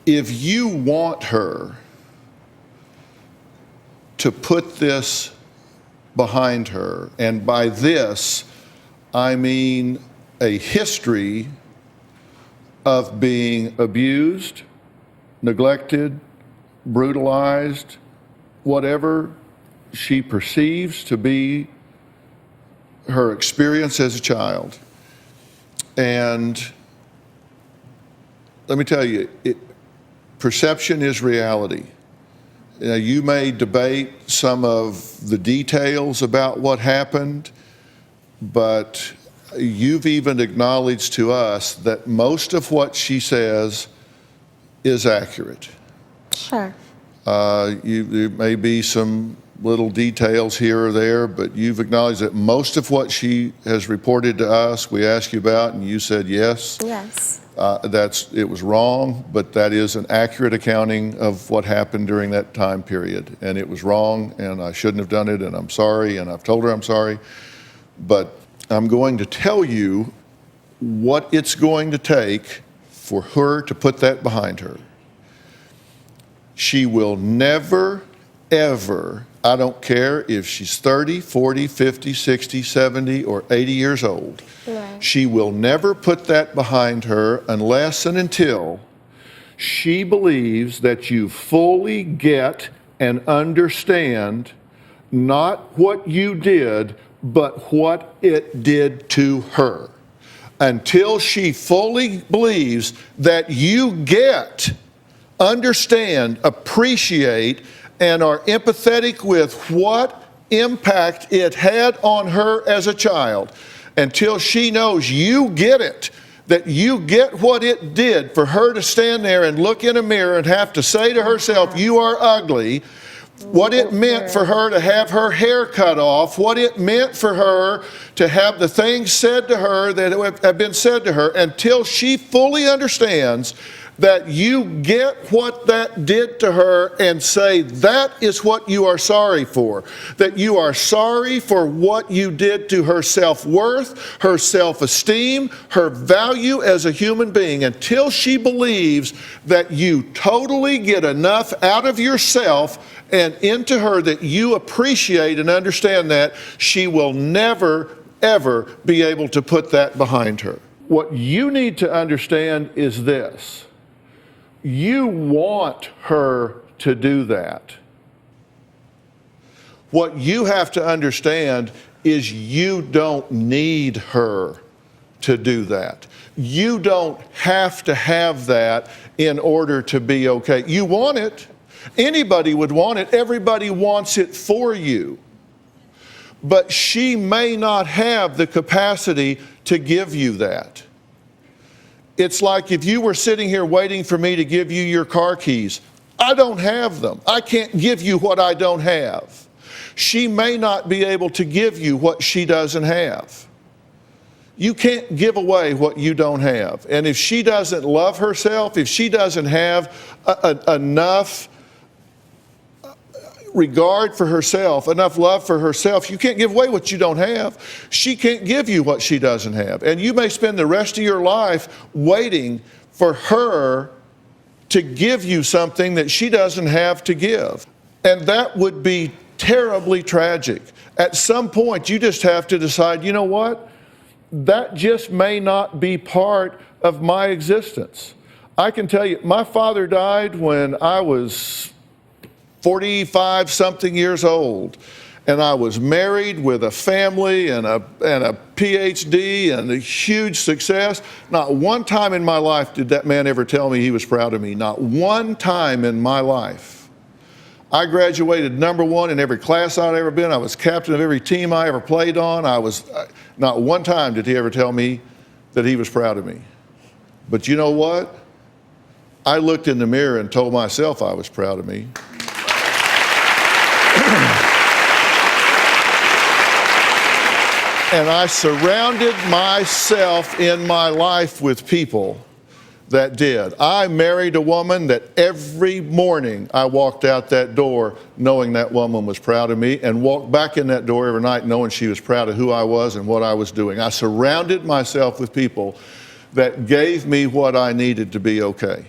if you want her to put this behind her, and by this, I mean a history of being abused, neglected, brutalized, whatever she perceives to be her experience as a child. And let me tell you, perception is reality. You know, you may debate some of the details about what happened, but you've even acknowledged to us that most of what she says is accurate. Sure. There may be some little details here or there, but you've acknowledged that most of what she has reported to us, we asked you about, and you said yes. Yes. It was wrong, but that is an accurate accounting of what happened during that time period. And it was wrong, and I shouldn't have done it, and I'm sorry, and I've told her I'm sorry. But I'm going to tell you what it's going to take for her to put that behind her. She will never, ever, I don't care if she's 30, 40, 50, 60, 70, or 80 years old. Right. She will never put that behind her unless and until she believes that you fully get and understand not what you did, but what it did to her. Until she fully believes that you get, understand, appreciate, and are empathetic with what impact it had on her as a child, until she knows you get it, that you get what it did for her to stand there and look in a mirror and have to say to herself, you are ugly, what it meant for her to have her hair cut off, what it meant for her to have the things said to her that have been said to her, until she fully understands that you get what that did to her and say that is what you are sorry for. That you are sorry for what you did to her self-worth, her self-esteem, her value as a human being. Until she believes that you totally get enough out of yourself and into her that you appreciate and understand that, she will never, ever be able to put that behind her. What you need to understand is this. You want her to do that. What you have to understand is you don't need her to do that. You don't have to have that in order to be okay. You want it. Anybody would want it. Everybody wants it for you. But she may not have the capacity to give you that. It's like if you were sitting here waiting for me to give you your car keys. I don't have them. I can't give you what I don't have. She may not be able to give you what she doesn't have. You can't give away what you don't have. And if she doesn't love herself, if she doesn't have enough regard for herself, enough love for herself, you can't give away what you don't have. She can't give you what she doesn't have. And you may spend the rest of your life waiting for her to give you something that she doesn't have to give. And that would be terribly tragic. At some point, you just have to decide, you know what? That just may not be part of my existence. I can tell you, my father died when I was 45 something years old, and I was married with a family and a PhD and a huge success. Not one time in my life did that man ever tell me he was proud of me. Not one time in my life. I graduated #1 in every class I'd ever been. I was captain of every team I ever played on. Not one time did he ever tell me that he was proud of me. But you know what? I looked in the mirror and told myself I was proud of me. And I surrounded myself in my life with people that did. I married a woman that every morning I walked out that door knowing that woman was proud of me, and walked back in that door every night knowing she was proud of who I was and what I was doing. I surrounded myself with people that gave me what I needed to be okay.